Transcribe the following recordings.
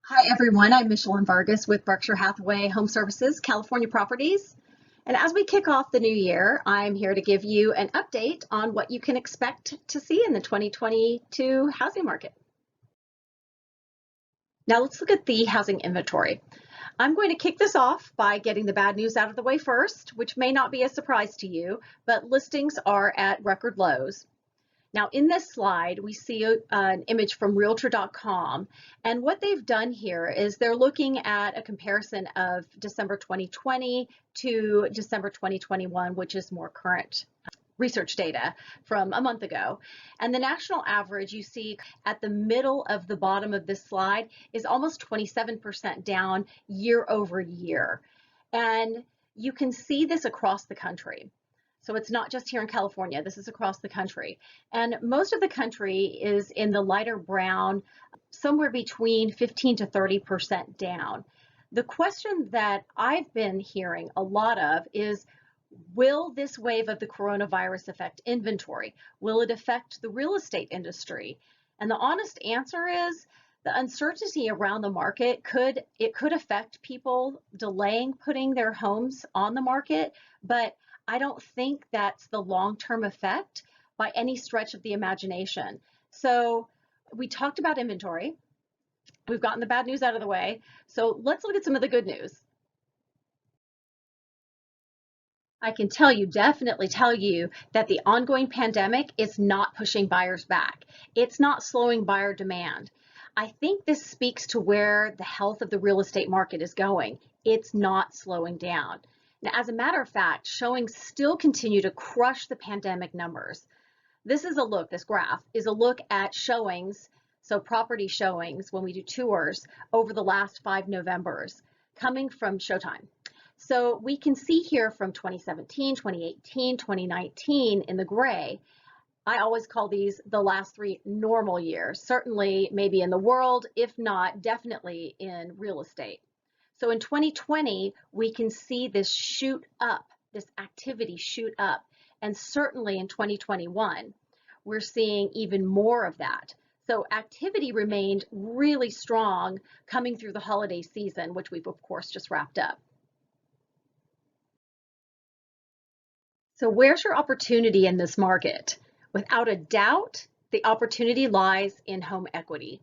Hi everyone, I'm Michelinevargas with Berkshire Hathaway Home Services, California Properties. And as we kick off the new year, I'm here to give you an update on what you can expect to see in the 2022 housing market. Now let's look at the housing inventory. I'm going to kick this off by getting the bad news out of the way first, which may not be a surprise to you, but listings are at record lows. Now in this slide, we see an image from Realtor.com, and what they've done here is they're looking at a comparison of December 2020 to December 2021, which is more current research data from a month ago. And the national average you see at the middle of the bottom of this slide is almost 27% down year over year. And you can see this across the country. So it's not just here in California, this is across the country. And most of the country is in the lighter brown, somewhere between 15 to 30% down. The question that I've been hearing a lot of is, will this wave of the coronavirus affect inventory? Will it affect the real estate industry? And the honest answer is, the uncertainty around the market could affect people delaying putting their homes on the market, but I don't think that's the long-term effect by any stretch of the imagination. So we talked about inventory. We've gotten the bad news out of the way. So let's look at some of the good news. I can definitely tell you that the ongoing pandemic is not pushing buyers back. It's not slowing buyer demand. I think this speaks to where the health of the real estate market is going. It's not slowing down. Now, as a matter of fact, showings still continue to crush the pandemic numbers. This graph is a look at showings, so property showings when we do tours over the last 5 Novembers coming from Showtime. So we can see here from 2017, 2018, 2019 in the gray. I always call these the last 3 normal years, certainly maybe in the world, if not definitely in real estate. So in 2020, we can see this shoot up, this activity shoot up. And certainly in 2021, we're seeing even more of that. So activity remained really strong coming through the holiday season, which we've of course just wrapped up. So where's your opportunity in this market? Without a doubt, the opportunity lies in home equity.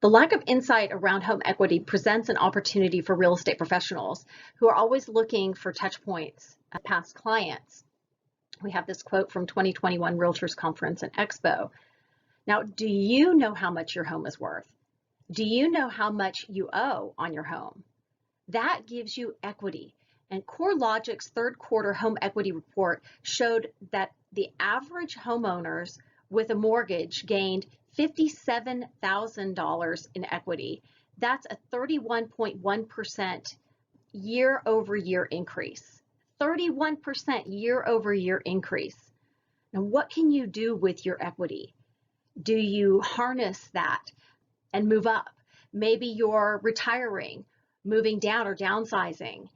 The lack of insight around home equity presents an opportunity for real estate professionals who are always looking for touch points at past clients. We have this quote from 2021 Realtors Conference and Expo. Now, do you know how much your home is worth? Do you know how much you owe on your home? That gives you equity. And CoreLogic's third quarter home equity report showed that the average homeowners with a mortgage gained $57,000 in equity. That's a 31.1% year-over-year increase. 31% year-over-year increase. Now, what can you do with your equity? Do you harness that and move up? Maybe you're retiring, moving down or downsizing,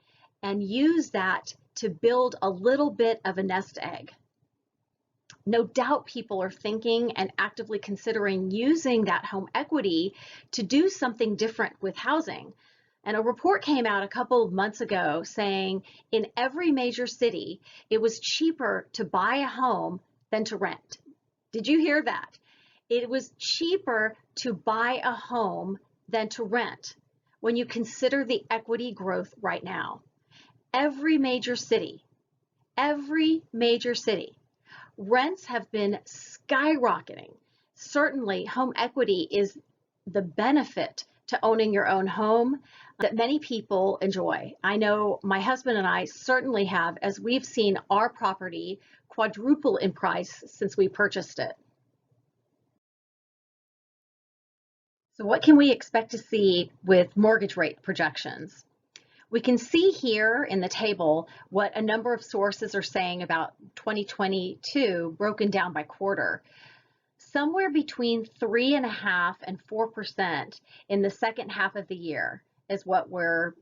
and use that to build a little bit of a nest egg. No doubt people are thinking and actively considering using that home equity to do something different with housing. And a report came out a couple of months ago saying in every major city, it was cheaper to buy a home than to rent. Did you hear that? It was cheaper to buy a home than to rent when you consider the equity growth right now. Every major city, rents have been skyrocketing. Certainly, home equity is the benefit to owning your own home that many people enjoy. I know my husband and I certainly have, as we've seen our property quadruple in price since we purchased it. So what can we expect to see with mortgage rate projections? We can see here in the table what a number of sources are saying about 2022 broken down by quarter. Somewhere between 3.5% and 4% in the second half of the year is what we're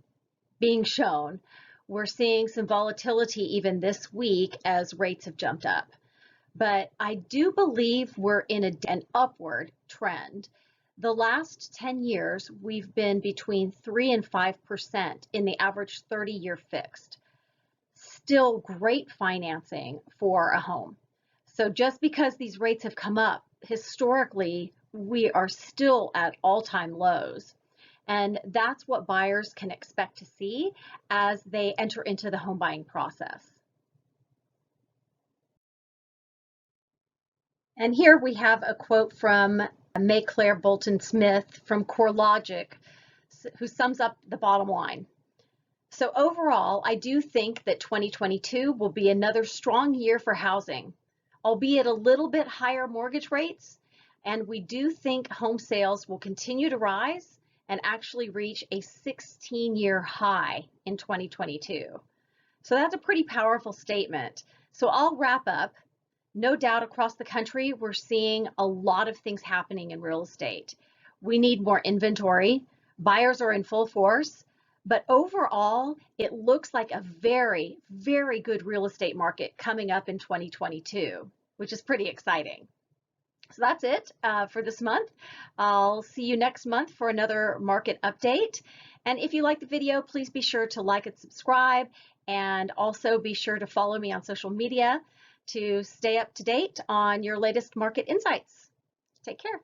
being shown. We're seeing some volatility even this week as rates have jumped up. But I do believe we're in an upward trend. The last 10 years, we've been between 3 and 5% in the average 30-year fixed. Still great financing for a home. So just because these rates have come up, historically, we are still at all-time lows. And that's what buyers can expect to see as they enter into the home buying process. And here we have a quote from May Claire Bolton Smith from CoreLogic, who sums up the bottom line. So overall, I do think that 2022 will be another strong year for housing, albeit a little bit higher mortgage rates. And we do think home sales will continue to rise and actually reach a 16-year high in 2022. So that's a pretty powerful statement. So I'll wrap up. No doubt across the country, we're seeing a lot of things happening in real estate. We need more inventory. Buyers are in full force. But overall, it looks like a very, very good real estate market coming up in 2022, which is pretty exciting. So that's it for this month. I'll see you next month for another market update. And if you like the video, please be sure to like and subscribe, and also be sure to follow me on social media to stay up to date on your latest market insights. Take care.